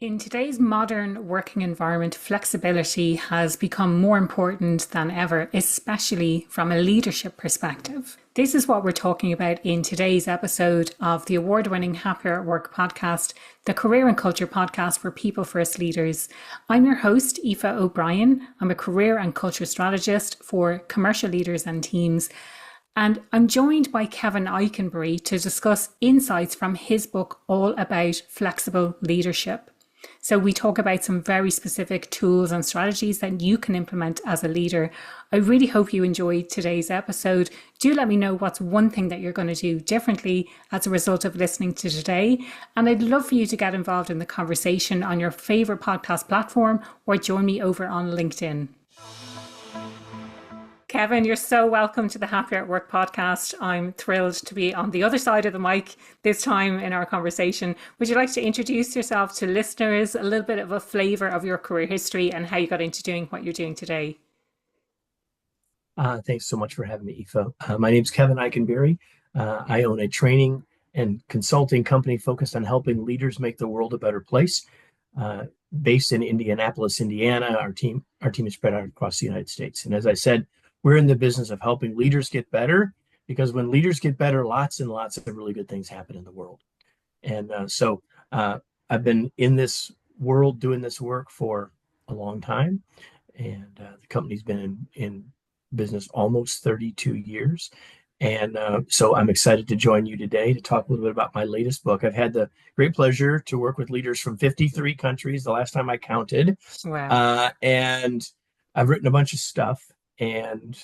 In today's modern working environment, flexibility has become more important than ever, especially from a leadership perspective. This is what we're talking about in today's episode of the award-winning Happier at Work podcast, the career and culture podcast for people first leaders. I'm your host, Aoife O'Brien. I'm a career and culture strategist for commercial leaders and teams. And I'm joined by Kevin Eikenberry to discuss insights from his book all about flexible leadership. So we talk about some very specific tools and strategies that you can implement as a leader. I really hope you enjoyed today's episode. Do let me know what's one thing that you're going to do differently as a result of listening to today. And I'd love for you to get involved in the conversation on your favorite podcast platform or join me over on LinkedIn. Kevin, you're so welcome to the Happier at Work podcast. I'm thrilled to be on the other side of the mic this time in our conversation. Would you like to introduce yourself to listeners, a little bit of a flavour of your career history and how you got into doing what you're doing today? Thanks so much for having me, Aoife. My name's Kevin Eikenberry. I own a training and consulting company focused on helping leaders make the world a better place. Based in Indianapolis, Indiana, our team is spread out across the United States. And as I said, we're in the business of helping leaders get better, because when leaders get better, lots and lots of really good things happen in the world. And so I've been in this world doing this work for a long time. And the company's been in business almost 32 years. And so I'm excited to join you today to talk a little bit about my latest book. I've had the great pleasure to work with leaders from 53 countries, the last time I counted. Wow. And I've written a bunch of stuff and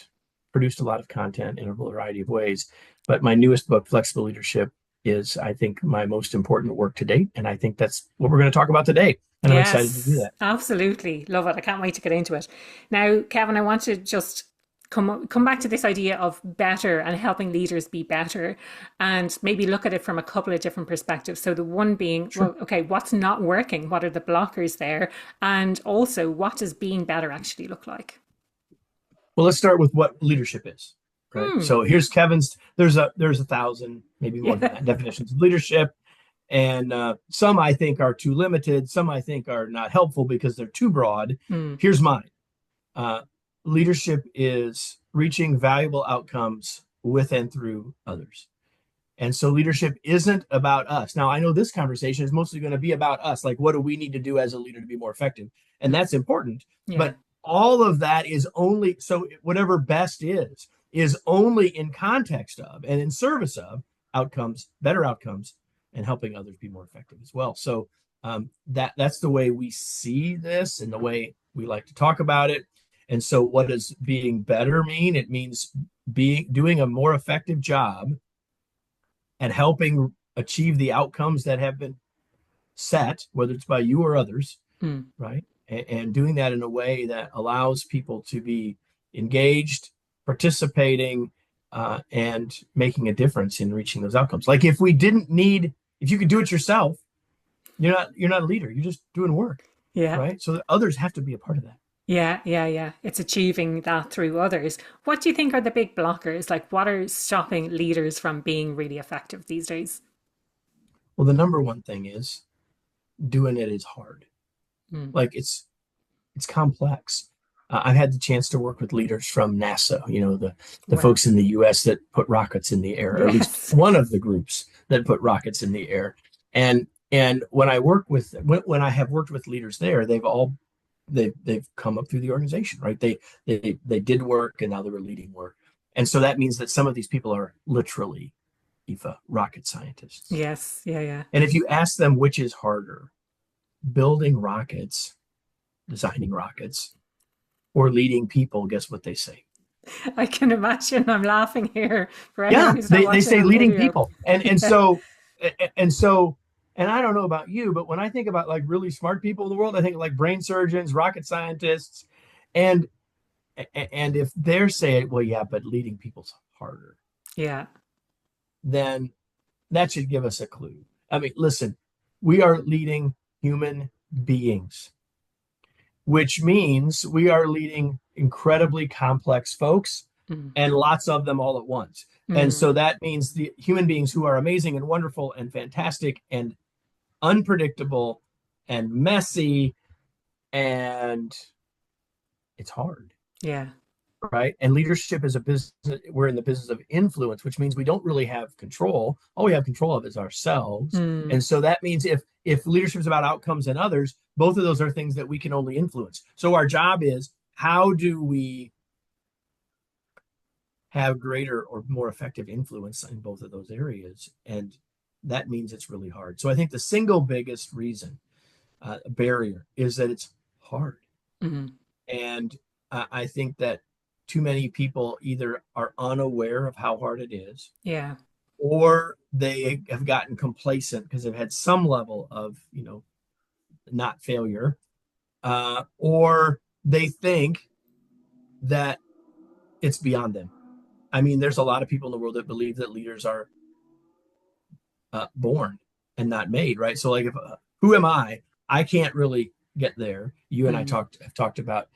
produced a lot of content in a variety of ways. But my newest book, Flexible Leadership, is, I think, my most important work to date. And I think that's what we're going to talk about today. And I'm excited to do that. Absolutely. Love it. I can't wait to get into it. Now, Kevin, I want to just come back to this idea of better and helping leaders be better, and maybe look at it from a couple of different perspectives. So the one being, Sure. well, okay, what's not working? What are the blockers there? And also, what does being better actually look like? Well, let's start with what leadership is, right? So here's Kevin's. There's a thousand, maybe more than Yeah. that, definitions of leadership, and some I think are too limited. Some I think are not helpful because they're too broad. Here's mine. Uh, Leadership is reaching valuable outcomes with and through others. And so leadership isn't about us. Now, I know this conversation is mostly going to be about us. Like, what do we need to do as a leader to be more effective? And that's important. Yeah. But all of that is only, so whatever best is only in context of and in service of outcomes, better outcomes, and helping others be more effective as well. So that's the way we see this and the way we like to talk about it. And so what does being better mean? It means doing a more effective job and helping achieve the outcomes that have been set, whether it's by you or others, right? And doing that in a way that allows people to be engaged, participating, and making a difference in reaching those outcomes. Like if you could do it yourself, you're not a leader. You're just doing work, Yeah. right? So that others have to be a part of that. Yeah. It's achieving that through others. What do you think are the big blockers? Like, what are stopping leaders from being really effective these days? Well, the number one thing is doing it is hard. Like it's complex. I've had the chance to work with leaders from NASA, the Wow. folks in the US that put rockets in the air, or at least Yes. one of the groups that put rockets in the air. And when I have worked with leaders there, they've come up through the organization, right? They did work and now they were leading work. And so that means that some of these people are literally, Aoife, rocket scientists. Yes. Yeah. And if you ask them which is harder, building rockets, designing rockets, or leading people, guess what they say? I can imagine. I'm laughing here for anyone Yeah, who's not they watching say on leading video. people. And I don't know about you, but when I think about like really smart people in the world, I think like brain surgeons, rocket scientists, and if they're saying, well, yeah, but leading people's harder, Yeah. then that should give us a clue. I mean, listen, we are leading human beings, which means we are leading incredibly complex folks Mm. and lots of them all at once. And Mm. so that means the human beings who are amazing and wonderful and fantastic and unpredictable and messy, and it's hard. Yeah. Right. And leadership is a business. We're in the business of influence, which means we don't really have control. All we have control of is ourselves. Mm. And so that means if leadership is about outcomes and others, both of those are things that we can only influence. So our job is, how do we have greater or more effective influence in both of those areas? And that means it's really hard. So I think the single biggest reason, barrier, is that it's hard. Mm-hmm. And I think that too many people either are unaware of how hard it is, Yeah. or they have gotten complacent because they've had some level of, not failure, or they think that it's beyond them. I mean, there's a lot of people in the world that believe that leaders are born and not made, right? So, like, who am I? I can't really get there. You and I have talked about,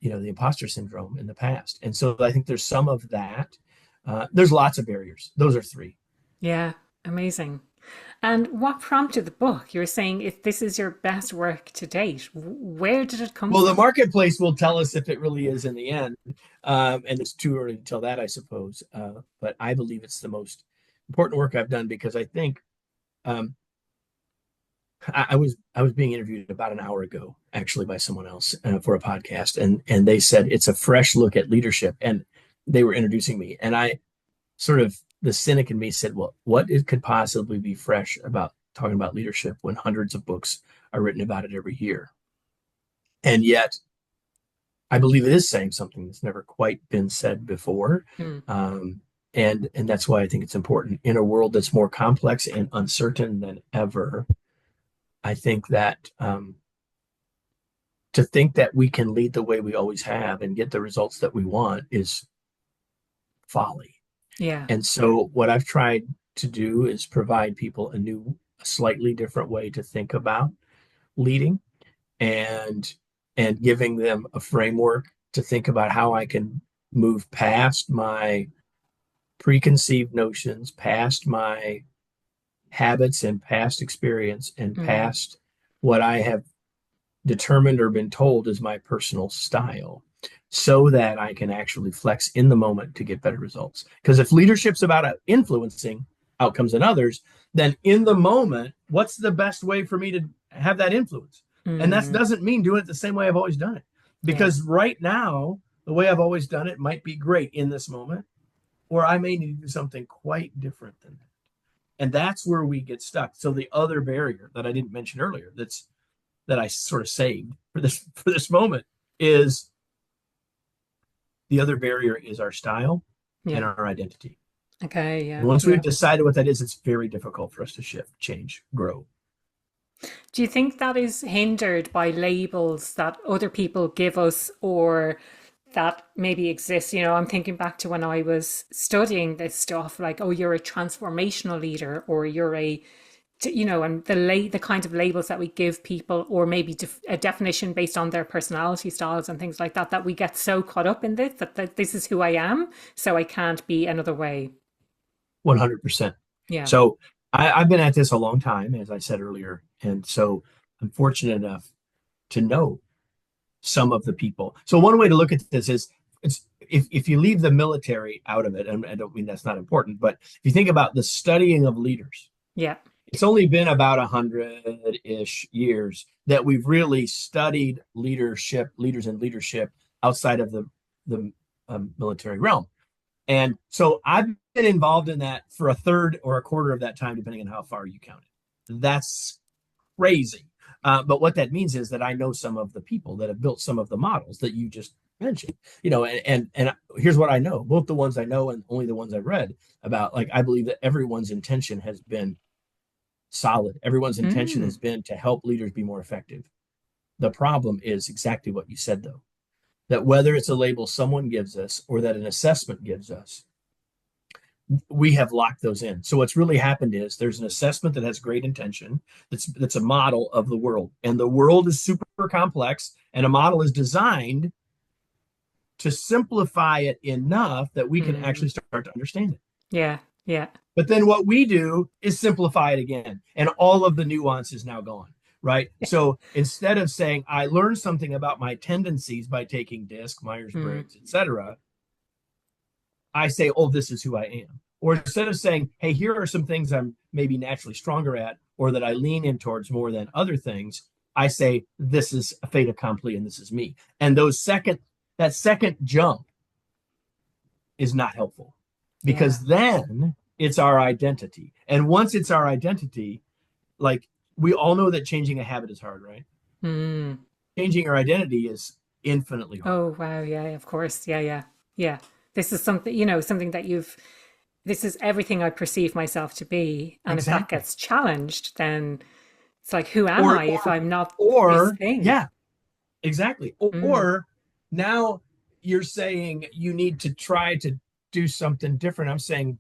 the imposter syndrome in the past, and so I think there's some of that. There's lots of barriers. Those are three. Yeah. Amazing. And what prompted the book? You were saying if this is your best work to date. Where did it come Well, the from? marketplace will tell us if it really is in the end, and it's too early to tell that, I suppose. But I believe it's the most important work I've done, because I think um, I was being interviewed about an hour ago, actually, by someone else for a podcast, and they said it's a fresh look at leadership, and they were introducing me, and I sort of, the cynic in me said, well, what it could possibly be fresh about talking about leadership when hundreds of books are written about it every year? And yet, I believe it is saying something that's never quite been said before. Mm. And that's why I think it's important in a world that's more complex and uncertain than ever. I think that to think that we can lead the way we always have and get the results that we want is folly. Yeah. And so what I've tried to do is provide people a slightly different way to think about leading, and giving them a framework to think about how I can move past my preconceived notions, past my habits and past experience, and Mm. past what I have determined or been told is my personal style, so that I can actually flex in the moment to get better results. Because if leadership's about influencing outcomes in others, then in the moment, what's the best way for me to have that influence? And that Mm. doesn't mean doing it the same way I've always done it. Yeah. Because right now, the way I've always done it might be great in this moment, or I may need to do something quite different than that. And that's where we get stuck. So the other barrier that I didn't mention earlier, that I sort of saved for this moment, is the other barrier is our style and Yeah. our identity. Okay. And Yeah. once we've Yeah. decided what that is, it's very difficult for us to shift, change, grow. Do you think that is hindered by labels that other people give us, or that maybe exist? I'm thinking back to when I was studying this stuff, like, oh, you're a transformational leader, or you're and the kinds of labels that we give people, or maybe a definition based on their personality styles and things like that, that we get so caught up in that this is who I am, so I can't be another way. 100%. Yeah. So I've been at this a long time, as I said earlier. And so I'm fortunate enough to know some of the people. So one way to look at this is, if you leave the military out of it, and I don't mean that's not important, but if you think about the studying of leaders, Yeah. it's only been about 100-ish years that we've really studied leaders in leadership outside of the military realm. And so I've been involved in that for a third or a quarter of that time, depending on how far you count it. That's crazy. But what that means is that I know some of the people that have built some of the models that you just mentioned, and here's what I know, both the ones I know and only the ones I've read about. Like, I believe that everyone's intention has been solid. Everyone's intention Mm. has been to help leaders be more effective. The problem is exactly what you said, though, that whether it's a label someone gives us or that an assessment gives us, we have locked those in. So what's really happened is there's an assessment that has great intention, that's a model of the world, and the world is super complex, and a model is designed to simplify it enough that we can Mm. actually start to understand it. Yeah. Yeah. But then what we do is simplify it again, and all of the nuance is now gone, right? So instead of saying, I learned something about my tendencies by taking DISC, Mm. Myers-Briggs, etc., I say, oh, this is who I am. Or instead of saying, hey, here are some things I'm maybe naturally stronger at or that I lean in towards more than other things, I say, this is a fait accompli and this is me. And that second jump is not helpful Yeah. because then it's our identity. And once it's our identity, like we all know that changing a habit is hard, right? Mm. Changing our identity is infinitely Oh, harder. wow. Yeah, of course. Yeah, yeah. Yeah. This is something, you know, something that this is everything I perceive myself to be. And if that Exactly. gets challenged, then it's like, who am Or I if or I'm not this or thing? yeah, exactly. Mm. Or now you're saying you need to try to do something different. I'm saying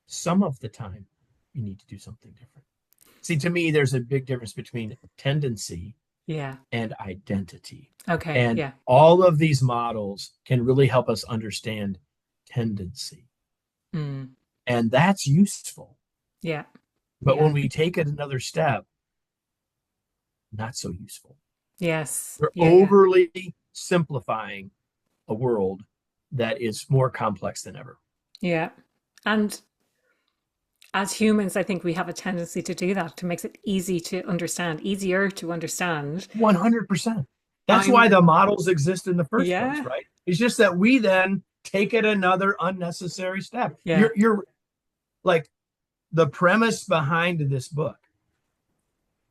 some of the time you need to do something different. See, to me, there's a big difference between tendency Yeah. and identity. Okay. And Yeah. all of these models can really help us understand tendency. Mm. And that's useful. Yeah. But Yeah. when we take it another step, not so useful. Yes. We're Yeah. Yeah. overly simplifying a world that is more complex than ever. Yeah. And as humans, I think we have a tendency to do that, to makes it easy to understand, easier to understand. 100%. That's why I'm, the models exist in the first place, yeah. right? It's just that we then take it another unnecessary step. Yeah. You're like the premise behind this book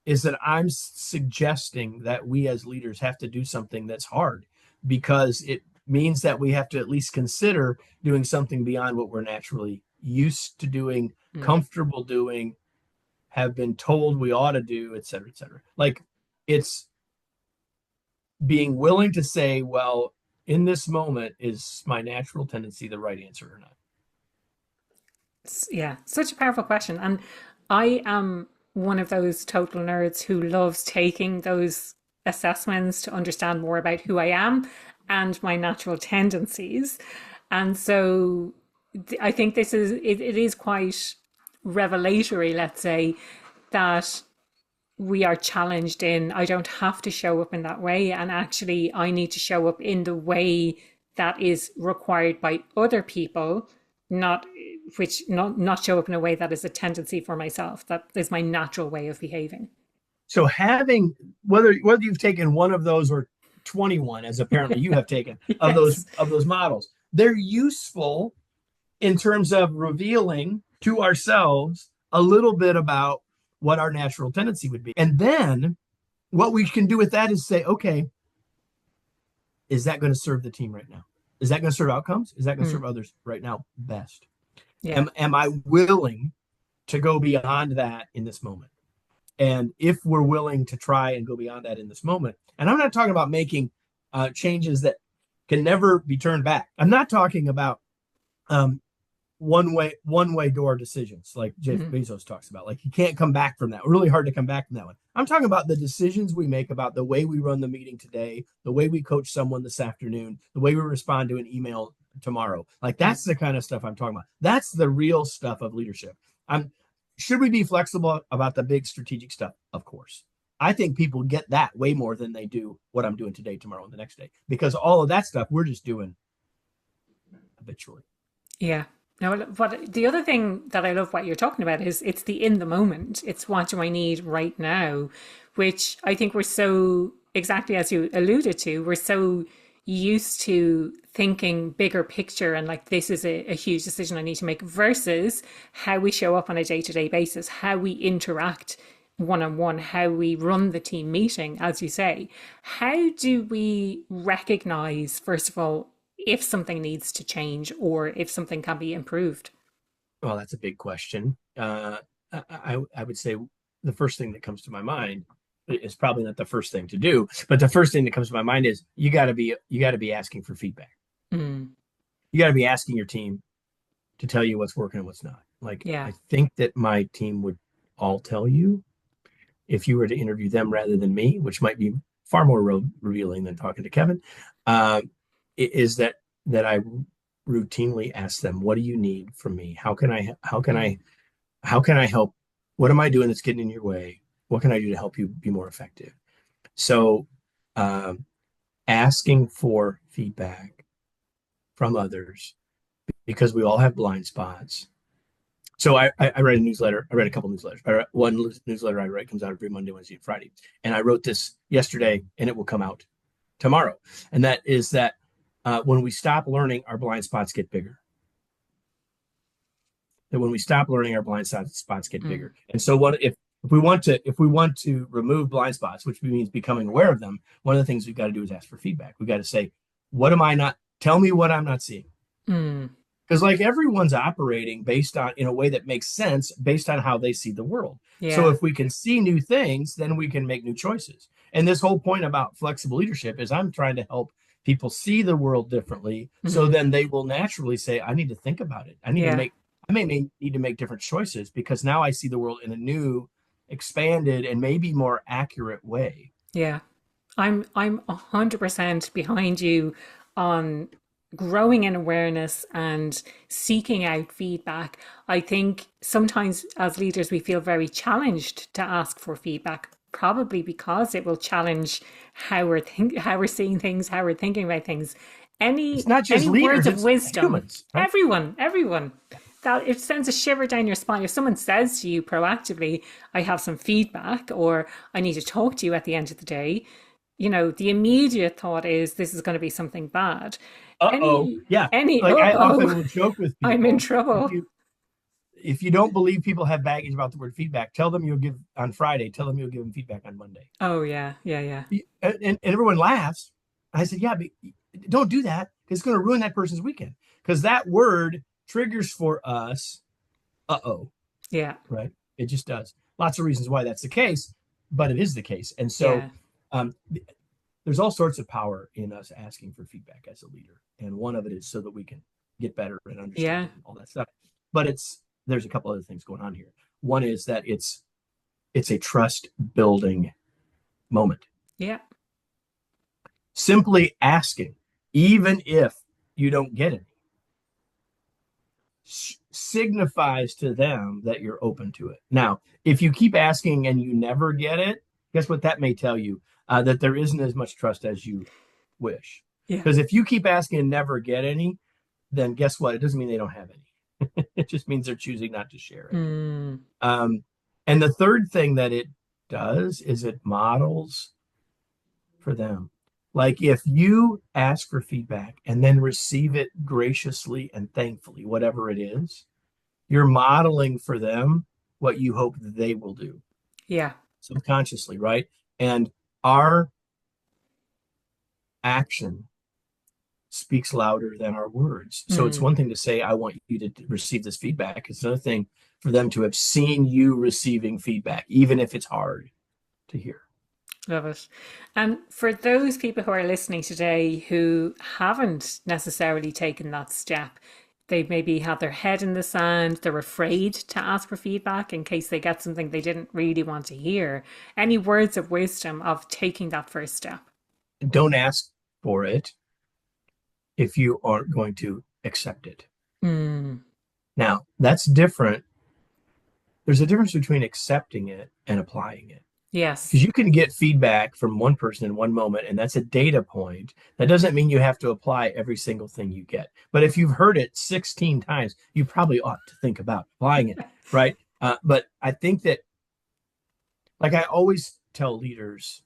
is that I'm suggesting that we as leaders have to do something that's hard because it means that we have to at least consider doing something beyond what we're naturally used to doing, Mm. comfortable doing, have been told we ought to do, et cetera, et cetera. Like it's being willing to say, well, in this moment, is my natural tendency the right answer or not? Yeah, such a powerful question. And I am one of those total nerds who loves taking those assessments to understand more about who I am and my natural tendencies. And so I think it is quite revelatory, let's say, that we are challenged in I don't have to show up in that way. And actually, I need to show up in the way that is required by other people, not not show up in a way that is a tendency for myself. That is my natural way of behaving. So having whether you've taken one of those or 21, as apparently you have taken Yes. of those models, they're useful in terms of revealing to ourselves a little bit about what our natural tendency would be. And then what we can do with that is say, okay, is that going to serve the team right now? Is that going to serve outcomes? Is that going to Mm, serve others right now best? yeah. Am I willing to go beyond that in this moment? And if we're willing to try and go beyond that in this moment, and I'm not talking about making changes that can never be turned back. I'm not talking about um, one way door decisions like Jeff Mm, Bezos talks about. Like you can't come back from that. Really hard to come back from that one. I'm talking about the decisions we make about the way we run the meeting today, the way we coach someone this afternoon, the way we respond to an email tomorrow. Like mm. that's the kind of stuff I'm talking about. That's the real stuff of leadership. I'm Should we be flexible about the big strategic stuff? Of course. I think people get that way more than they do what I'm doing today, tomorrow, and the next day, because all of that stuff we're just doing habitually. Yeah. No, what the other thing that I love what you're talking about is it's the in the moment. It's what do I need right now, which I think we're so exactly as you alluded to, we're so used to thinking bigger picture and like this is a huge decision I need to make versus how we show up on a day-to-day basis, how we interact one-on-one, how we run the team meeting, as you say. How do we recognize, first of all, if something needs to change or if something can be improved? Well, that's a big question. I would say the first thing that comes to my mind is probably not the first thing to do, but the first thing that comes to my mind is you got to be asking for feedback. Mm, You got to be asking your team to tell you what's working and what's not. Like yeah. I think that my team would all tell you if you were to interview them rather than me, which might be far more revealing than talking to Kevin. Uh, is that I routinely ask them, "What do you need from me? How can I Mm, help? What am I doing that's getting in your way? What can I do to help you be more effective? So, um, asking for feedback from others, because we all have blind spots. So I read a newsletter. I read a couple newsletters. One newsletter I write comes out every Monday, Wednesday, and Friday. And I wrote this yesterday, and it will come out tomorrow. And that is that when we stop learning, our blind spots get bigger. That when we stop learning, our blind spots get bigger. And so, what if we want to remove blind spots, which means becoming aware of them? One of the things we've got to do is ask for feedback. We've got to say, "What am I not? Tell me what I'm not seeing." Because like everyone's operating based on in a way that makes sense based on how they see the world. Yeah. So if we can see new things, then we can make new choices. And this whole point about flexible leadership is I'm trying to help people see the world differently. So then they will naturally say, I need to think about it. I may need to make different choices because now I see the world in a new, expanded, and maybe more accurate way. Yeah. I'm 100% behind you on growing in awareness and seeking out feedback. I think sometimes as leaders we feel very challenged to ask for feedback, probably because it will challenge how we're seeing things, how we're thinking about things. It's not just Any leaders, words of it's wisdom? humans, right? Everyone. That it sends a shiver down your spine. If someone says to you proactively, I have some feedback, or I need to talk to you at the end of the day, the immediate thought is this is going to be something bad. Uh-oh. Any, Yeah. any, Like I often oh, will joke with I'm in people. If trouble. you if you don't believe people have baggage about the word feedback, tell them you'll give on Friday, tell them you'll give them feedback on Monday. Oh, yeah, yeah, yeah. And everyone laughs. I said, yeah, but don't do that because it's going to ruin that person's weekend. Because that word triggers for us, uh-oh, Yeah, right? It just does. Lots of reasons why that's the case, but it is the case. And so yeah, um, there's all sorts of power in us asking for feedback as a leader. And one of it is so that we can get better and understand yeah, and all that stuff. But there's a couple other things going on here. One is that it's a trust building moment. yeah, Simply asking, even if you don't get any, signifies to them that you're open to it. Now, if you keep asking and you never get it, guess what that may tell you? That there isn't as much trust as you wish. yeah. Because if you keep asking and never get any, then guess what? It doesn't mean they don't have any. It just means they're choosing not to share it. Um, and the third thing that it does is it models for them. Like if you ask for feedback and then receive it graciously and thankfully, whatever it is, you're modeling for them what you hope that they will do Yeah, subconsciously, right? And our action speaks louder than our words. So it's one thing to say, I want you to receive this feedback. It's another thing for them to have seen you receiving feedback, even if it's hard to hear. love it. And for those people who are listening today who haven't necessarily taken that step, they maybe have their head in the sand, they're afraid to ask for feedback in case they get something they didn't really want to hear. Any words of wisdom of taking that first step? Don't ask for it if you aren't going to accept it. Now, that's different. There's a difference between accepting it and applying it. Yes. Because you can get feedback from one person in one moment, and that's a data point. That doesn't mean you have to apply every single thing you get. But if you've heard it 16 times, you probably ought to think about applying it, right? But I think that, like I always tell leaders,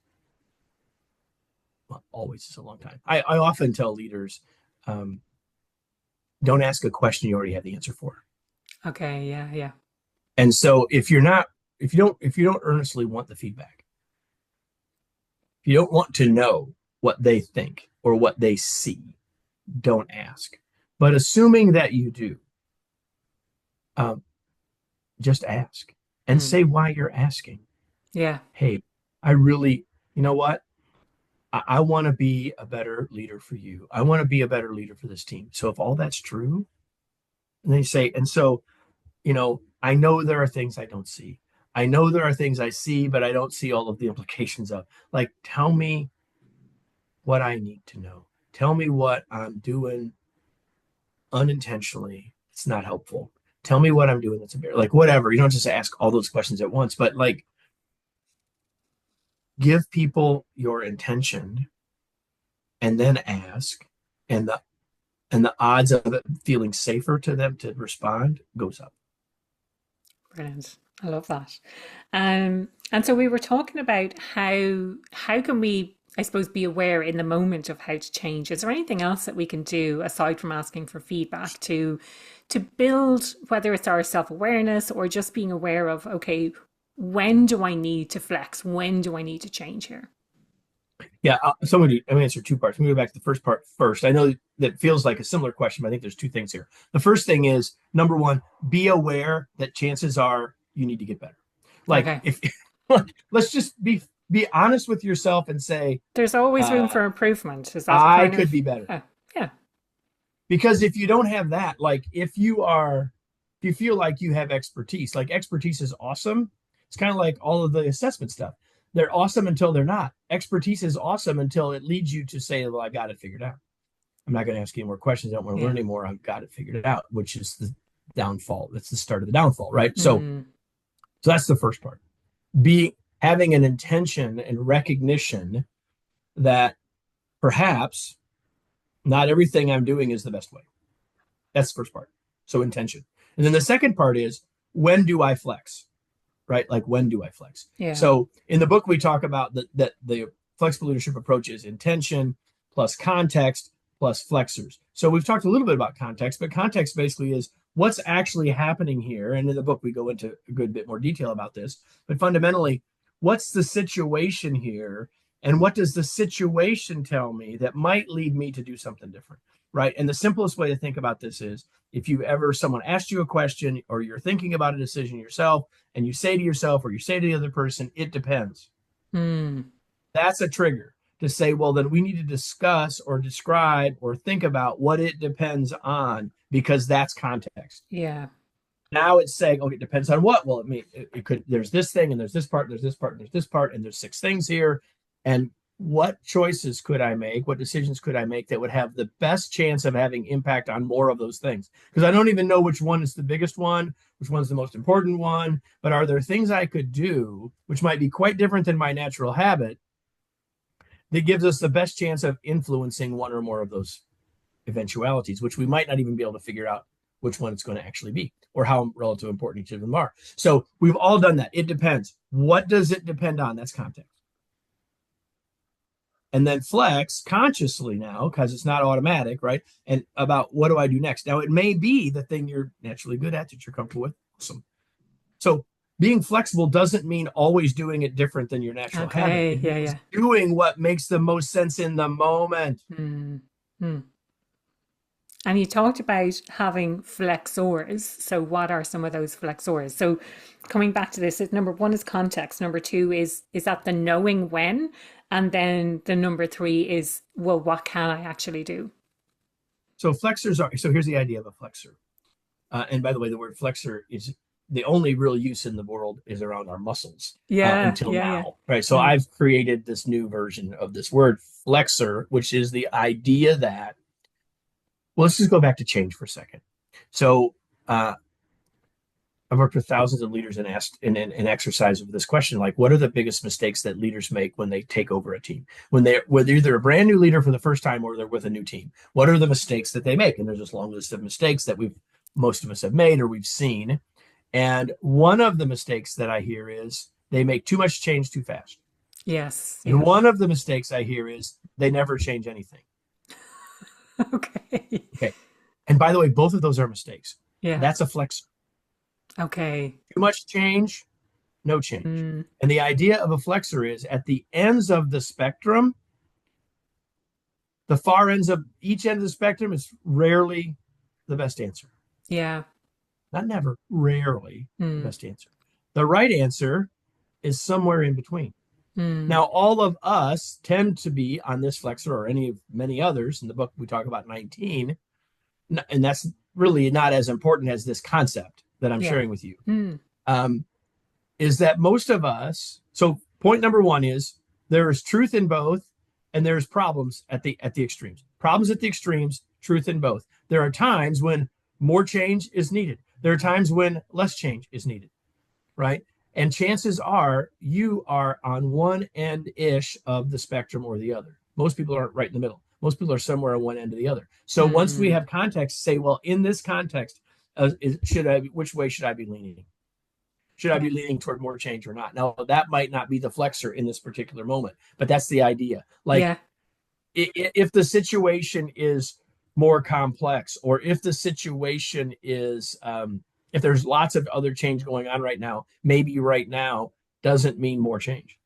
well, always is a long time. I often tell leaders, don't ask a question you already have the answer for. Okay, yeah, yeah. And so if you don't earnestly want the feedback, if you don't want to know what they think or what they see, don't ask. But assuming that you do, just ask and say why you're asking. Yeah. Hey, I really, you know what? I want to be a better leader for you. I want to be a better leader for this team. So if all that's true, and they say, and so, I know there are things I don't see. I know there are things I see, but I don't see all of the implications of. Like, tell me what I need to know. Tell me what I'm doing unintentionally. It's not helpful. Tell me what I'm doing that's embarrassing. Like, whatever. You don't just ask all those questions at once, but like, give people your intention and then ask, and the odds of it feeling safer to them to respond goes up. Brilliant. I love that. And so we were talking about how can we, I suppose, be aware in the moment of how to change. Is there anything else that we can do aside from asking for feedback to build, whether it's our self-awareness or just being aware of, okay, when do I need to flex? When do I need to change here? Yeah, I'm going to answer two parts. I'm going to go back to the first part first. I know that feels like a similar question, but I think there's two things here. The first thing is, number one, be aware that chances are you need to get better. Like, Okay. if let's just be honest with yourself and say, There's always room for improvement. Is that I kind could of, be better. yeah. Because if you don't have that, like if you feel like you have expertise, like expertise is awesome. It's kind of like all of the assessment stuff. They're awesome until they're not. Expertise is awesome until it leads you to say, well, I got it figured out. I'm not going to ask any more questions. I don't want to learn anymore. I've got it figured out, which is the downfall. That's the start of the downfall, right? So that's the first part. Having an intention and recognition that perhaps not everything I'm doing is the best way. That's the first part. So intention. And then the second part is, when do I flex? Right? Like, when do I flex? Yeah. So in the book, we talk about that the flexible leadership approach is intention plus context plus flexors. So we've talked a little bit about context, but context basically is what's actually happening here. And in the book, we go into a good bit more detail about this. But fundamentally, what's the situation here? And what does the situation tell me that might lead me to do something different? Right? And the simplest way to think about this is, if someone asked you a question or you're thinking about a decision yourself and you say to yourself or you say to the other person, it depends. That's a trigger to say, well, then we need to discuss or describe or think about what it depends on, because that's context. Yeah. Now it's saying, okay, it depends on what? Well, it could, there's this thing and there's this part, and there's this part, and there's this part, and there's 6 things here. And what choices could I make? What decisions could I make that would have the best chance of having impact on more of those things? Because I don't even know which one is the biggest one, which one's the most important one, but are there things I could do, which might be quite different than my natural habit, that gives us the best chance of influencing one or more of those eventualities, which we might not even be able to figure out which one it's going to actually be or how relative important each of them are. So we've all done that. It depends. What does it depend on? That's context. And then flex consciously now, because it's not automatic, right? And about, what do I do next? Now, it may be the thing you're naturally good at, that you're comfortable with. Awesome. So being flexible doesn't mean always doing it different than your natural habit. Yeah. Doing what makes the most sense in the moment. And you talked about having flexors. So what are some of those flexors? So coming back to this, number 1 is context. Number 2 is that the knowing when. And then the number 3 is, well, what can I actually do? So flexors are, so here's the idea of a flexor. And by the way, the word flexor is the only real use in the world is around our muscles until now. Right. So I've created this new version of this word flexor, which is the idea that, well, let's just go back to change for a second. So I've worked with thousands of leaders and asked in exercise of this question, like, what are the biggest mistakes that leaders make when they take over a team? When they're either a brand new leader for the first time or they're with a new team. What are the mistakes that they make? And there's this long list of mistakes that most of us have made or we've seen. And one of the mistakes that I hear is they make too much change too fast. Yes. And one of the mistakes I hear is they never change anything. Okay. And by the way, both of those are mistakes. Yeah. That's a flexor. Okay. Too much change, no change. And the idea of a flexor is at the ends of the spectrum, the far ends of each end of the spectrum is rarely the best answer. Yeah. Not never, rarely the best answer. The right answer is somewhere in between. Now, all of us tend to be on this flexor, or many others. In the book, we talk about 19, and that's really not as important as this concept that I'm sharing with you. Is that most of us, so point number 1 is there is truth in both, and there's problems at the extremes. Problems at the extremes, truth in both. There are times when more change is needed. There are times when less change is needed, right? And chances are you are on one end-ish of the spectrum or the other. Most people aren't right in the middle. Most people are somewhere on one end or the other. So once we have context, say, well, in this context, which way should I be leaning? Should I be leaning toward more change or not? Now, that might not be the flexor in this particular moment, but that's the idea. Like, if the situation is more complex, or if the situation is, if there's lots of other change going on right now, maybe right now doesn't mean more change.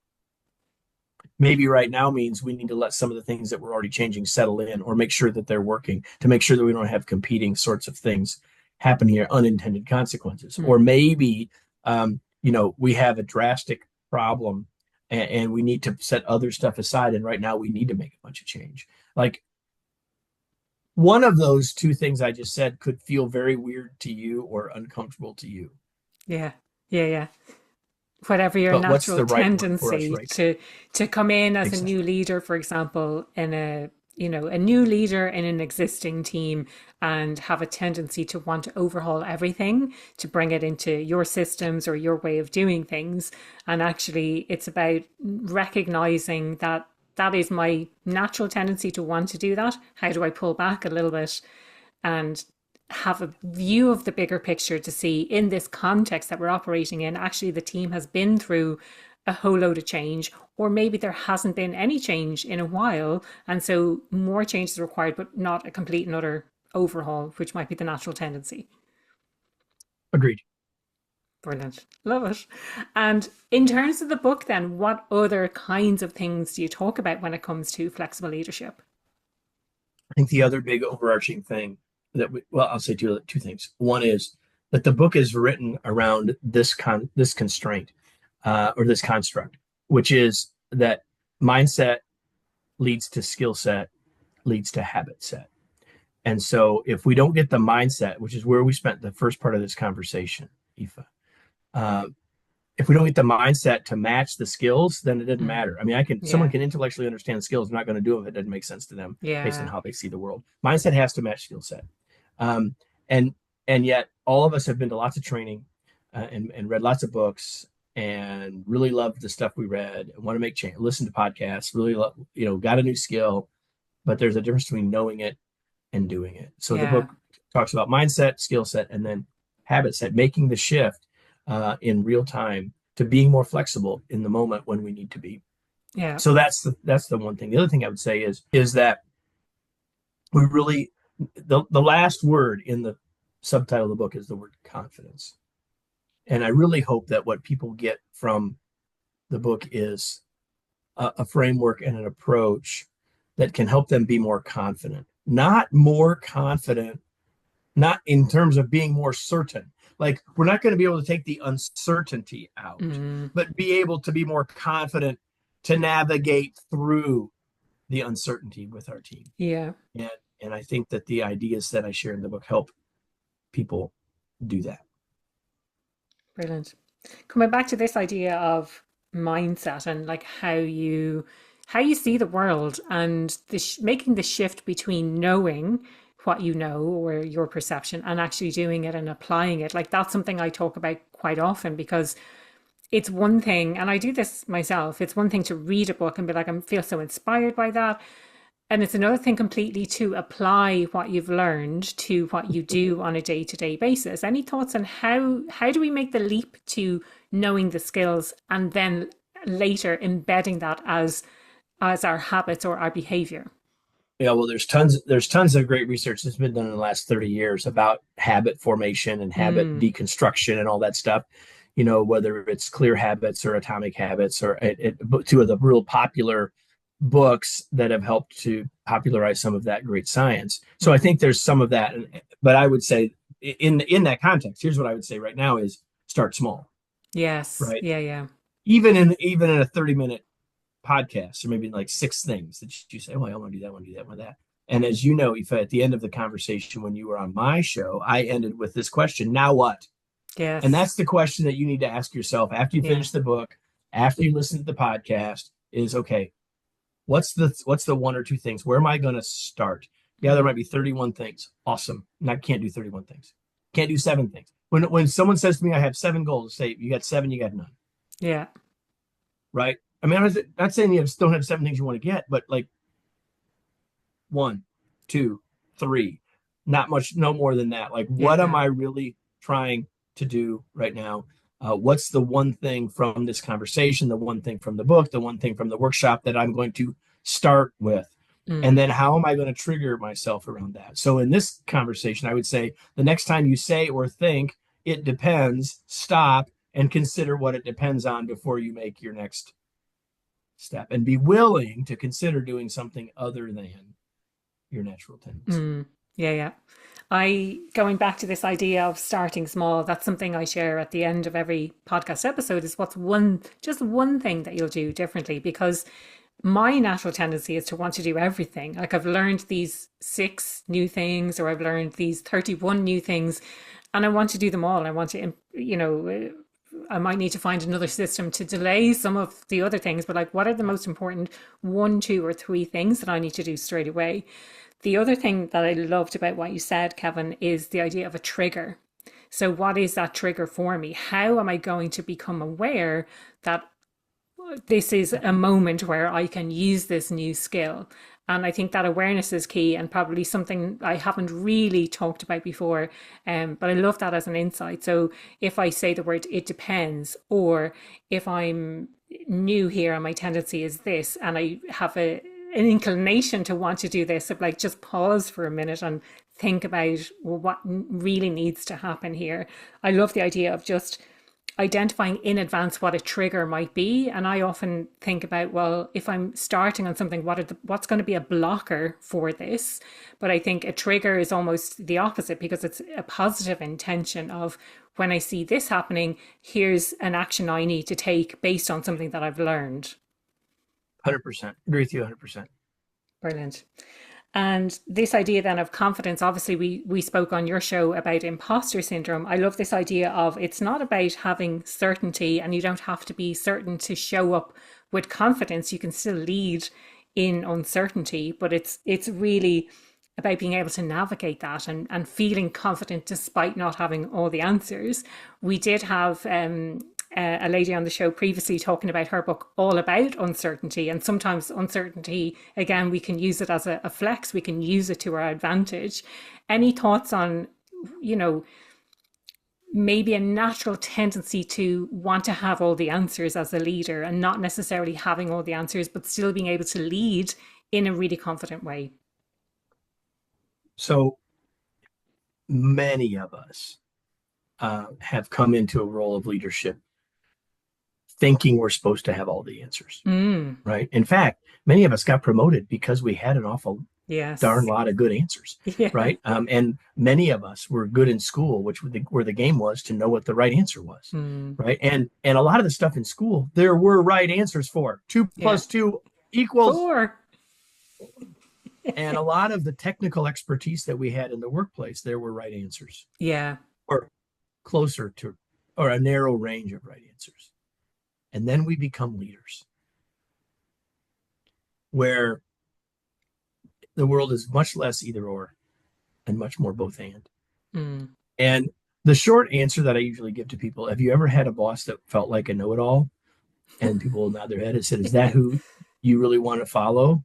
Maybe right now means we need to let some of the things that we're already changing settle in, or make sure that they're working, to make sure that we don't have competing sorts of things happen here, unintended consequences. Or maybe, we have a drastic problem and we need to set other stuff aside. And right now we need to make a bunch of change. Like, one of those two things I just said could feel very weird to you or uncomfortable to you. Yeah. Whatever your But what's natural the right word for us tendency right to come in as a Exactly. new leader, for example, in a new leader in an existing team, and have a tendency to want to overhaul everything to bring it into your systems or your way of doing things. And actually, it's about recognizing that that is my natural tendency to want to do that. How do I pull back a little bit and have a view of the bigger picture to see, in this context that we're operating in, actually the team has been through a whole load of change, or maybe there hasn't been any change in a while, and so more change is required, but not a complete and utter overhaul, which might be the natural tendency. Agreed. Brilliant. Love it. And in terms of the book, then, what other kinds of things do you talk about when it comes to flexible leadership? I think the other big overarching thing I'll say two things. One is that the book is written around this constraint, or this construct, which is that mindset leads to skill set, leads to habit set. And so if we don't get the mindset, which is where we spent the first part of this conversation, Aoife, if we don't get the mindset to match the skills, then it doesn't matter. I mean, someone Yeah. can intellectually understand the skills. I'm not going to do them if it doesn't make sense to them based on Yeah. how they see the world. Mindset has to match skill set. Um, and yet all of us have been to lots of training, and read lots of books, and really loved the stuff we read, and want to make change, listen to podcasts, really love, got a new skill, but there's a difference between knowing it and doing it. So the Yeah. book talks about mindset, skill set, and then habit set, making the shift in real time to being more flexible in the moment when we need to be. Yeah. So that's the one thing. The other thing I would say is that we really, the last word in the subtitle of the book is the word confidence. And I really hope that what people get from the book is a framework and an approach that can help them be more confident. Not more confident, not in terms of being more certain. Like, we're not going to be able to take the uncertainty out, but be able to be more confident to navigate through the uncertainty with our team. Yeah. And I think that the ideas that I share in the book help people do that. Brilliant. Coming back to this idea of mindset and like how you see the world, and making the shift between knowing what you know or your perception and actually doing it and applying it. Like, that's something I talk about quite often, because it's one thing, and I do this myself, it's one thing to read a book and be like, I feel so inspired by that. And it's another thing completely to apply what you've learned to what you do on a day-to-day basis. Any thoughts on how do we make the leap to knowing the skills and then later embedding that as our habits or our behavior? Yeah, well, there's tons of great research that's been done in the last 30 years about habit formation and habit deconstruction and all that stuff. Whether it's Clear Habits or Atomic Habits, or two of the real popular books that have helped to popularize some of that great science. So I think there's some of that, but I would say in that context, here's what I would say right now is start small, Yes. right? Yeah. Even in a 30-minute podcast, or maybe like 6 things that you say, oh, I want to do that, I want to do that, I want that. And as you know, if at the end of the conversation when you were on my show, I ended with this question: now what? Yes. And that's the question that you need to ask yourself after you Yeah. finish the book, after you listen to the podcast, is, okay, what's the one or two things? Where am I going to start? Yeah, there might be 31 things. Awesome. And I can't do 31 things. Can't do 7 things. When someone says to me, I have 7 goals, say, you got 7, you got none. Yeah. right? I mean, I'm not saying you don't have seven things you want to get, but like one, two, three, not much, no more than that. Like, what am Yeah. I really trying to do right now? What's the one thing from this conversation, the one thing from the book, the one thing from the workshop that I'm going to start with? And Mm. then how am I going to trigger myself around that? So in this conversation, I would say the next time you say or think, it depends, stop and consider what it depends on before you make your next step and be willing to consider doing something other than your natural tendency. Mm. Yeah, yeah. I going back to this idea of starting small, that's something I share at the end of every podcast episode is what's one just one thing that you'll do differently because my natural tendency is to want to do everything. Like I've learned these six new things or I've learned these 31 new things and I want to do them all. I want to, I might need to find another system to delay some of the other things, but like what are the most important one, two, or three things that I need to do straight away? The other thing that I loved about what you said, Kevin, is the idea of a trigger. So, what is that trigger for me? How am I going to become aware that this is a moment where I can use this new skill? And I think that awareness is key and probably something I haven't really talked about before. But I love that as an insight. So if I say the word it depends, or if I'm new here and my tendency is this, and I have an inclination to want to do this, of like just pause for a minute and think about well, what really needs to happen here. I love the idea of just identifying in advance what a trigger might be. And I often think about, well, if I'm starting on something, what's going to be a blocker for this? But I think a trigger is almost the opposite because it's a positive intention of when I see this happening, here's an action I need to take based on something that I've learned. 100%. Agree with you 100%. Brilliant. And this idea then of confidence, obviously, we spoke on your show about imposter syndrome. I love this idea of it's not about having certainty and you don't have to be certain to show up with confidence. You can still lead in uncertainty, but it's really about being able to navigate that and feeling confident despite not having all the answers. We did have a lady on the show previously talking about her book all about uncertainty, and sometimes uncertainty again we can use it as a flex, we can use it to our advantage. Any thoughts on, you know, maybe a natural tendency to want to have all the answers as a leader and not necessarily having all the answers but still being able to lead in a really confident way? So many of us have come into a role of leadership thinking we're supposed to have all the answers, Mm, right? In fact, many of us got promoted because we had an awful darn yes. lot of good answers, Yeah. right? And many of us were good in school, which where the game was to know what the right answer was, Mm, right? And a lot of the stuff in school there were right answers for. Two yeah. plus two equals. Four. And a lot of the technical expertise that we had in the workplace, there were right answers Yeah. or closer to, or a narrow range of right answers. And then we become leaders where the world is much less either or and much more both and. Mm. And the short answer that I usually give to people, have you ever had a boss that felt like a know-it-all? And people will nod their head and said, is that who you really want to follow?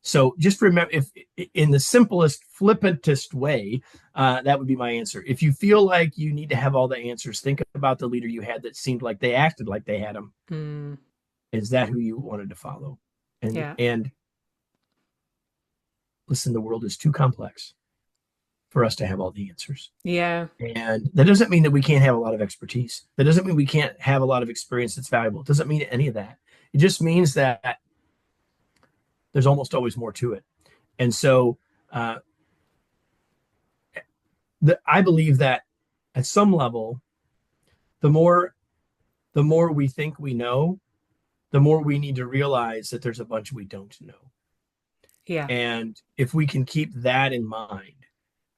So just remember, if in the simplest, flippantest way, that would be my answer. If you feel like you need to have all the answers, think about the leader you had that seemed like they acted like they had them. Mm. Is that who you wanted to follow? And Yeah. and listen, the world is too complex for us to have all the answers. Yeah. And that doesn't mean that we can't have a lot of expertise. That doesn't mean we can't have a lot of experience that's valuable. It doesn't mean any of that. It just means that there's almost always more to it. And so uh, I believe that at some level, the more the more we think we know, the more we need to realize that there's a bunch we don't know. Yeah. And if we can keep that in mind,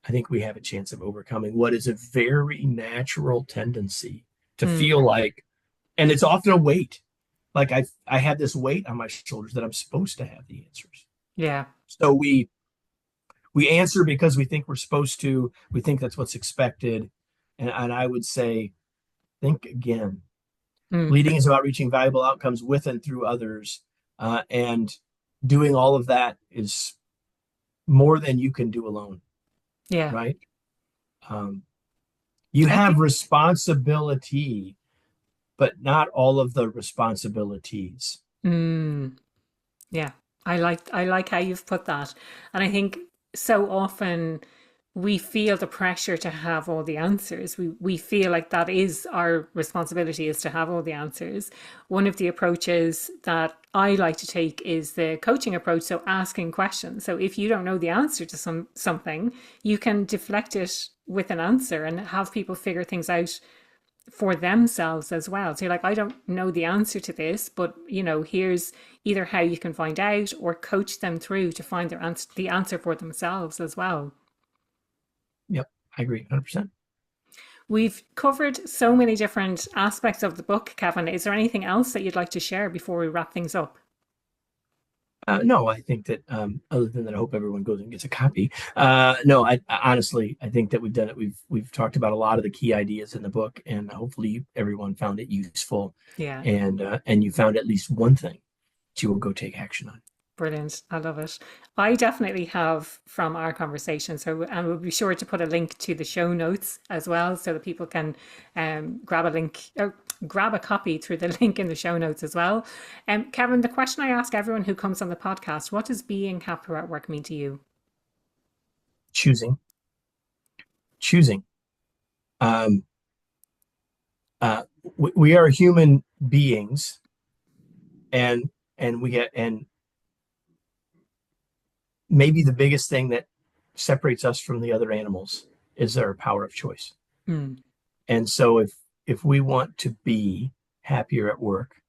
I think we have a chance of overcoming what is a very natural tendency to Mm. feel like, and it's often a weight. Like I had this weight on my shoulders that I'm supposed to have the answers. Yeah. So we answer because we think we're supposed to. We think that's what's expected. And I would say, think again. Mm. Leading is about reaching valuable outcomes with and through others. And doing all of that is more than you can do alone, Yeah. right? You I have think, responsibility, but not all of the responsibilities. mm, yeah. I like how you've put that. And I think so often we feel the pressure to have all the answers. We feel like that is our responsibility, is to have all the answers. One of the approaches that I like to take is the coaching approach, so asking questions. So if you don't know the answer to something, you can deflect it with an answer and have people figure things out for themselves as well. So you're like, I don't know the answer to this, but here's either how you can find out or coach them through to find the answer for themselves as well. Yep, I agree 100%. We've covered so many different aspects of the book, Kevin. Is there anything else that you'd like to share before we wrap things up? No, I think that other than that, I hope everyone goes and gets a copy. No, honestly, I think that we've done it. We've talked about a lot of the key ideas in the book, and hopefully everyone found it useful, Yeah. and you found at least one thing that you will go take action on. Brilliant. I love it. I definitely have from our conversation. So, and we'll be sure to put a link to the show notes as well so that people can grab a link or grab a copy through the link in the show notes as well. Kevin, the question I ask everyone who comes on the podcast: what does being happier at work mean to you? Choosing, choosing. Um, we are human beings, and and maybe the biggest thing that separates us from the other animals is our power of choice. Hmm. And so if we want to be happier at work,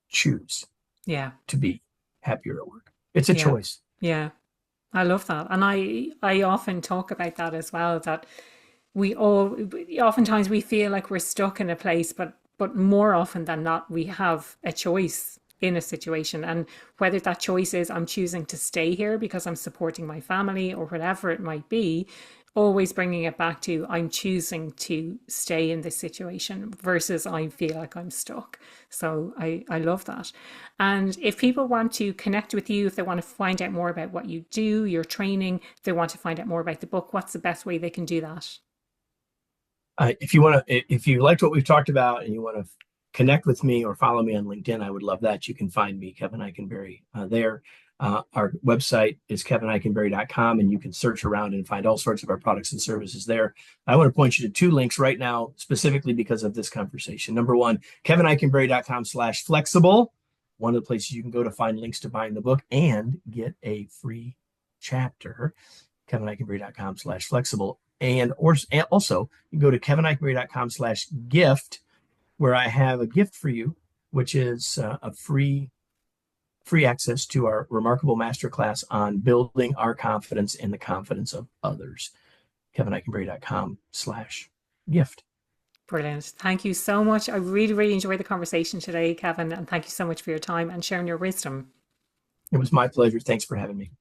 choose Yeah. to be happier at work. It's a Yeah. choice. Yeah. I love that. And I often talk about that as well, that we all oftentimes we feel like we're stuck in a place, but more often than not we have a choice in a situation, and whether that choice is I'm choosing to stay here because I'm supporting my family or whatever it might be, always bringing it back to I'm choosing to stay in this situation versus I feel like I'm stuck. So I love that. And if people want to connect with you, if they want to find out more about what you do, your training, if they want to find out more about the book, what's the best way they can do that? If you liked what we've talked about and you want to connect with me or follow me on LinkedIn, I would love that. You can find me, Kevin Eikenberry, there. Our website is kevineikenberry.com, and you can search around and find all sorts of our products and services there. I want to point you to two links right now, specifically because of this conversation. Number one, kevineikenberry.com/flexible, one of the places you can go to find links to buying the book and get a free chapter, kevineikenberry.com/flexible. And also, you can go to kevineikenberry.com/gift, where I have a gift for you, which is a free access to our remarkable masterclass on building our confidence and the confidence of others. kevineikenberry.com/gift. Brilliant. Thank you so much. I really, really enjoyed the conversation today, Kevin, and thank you so much for your time and sharing your wisdom. It was my pleasure. Thanks for having me.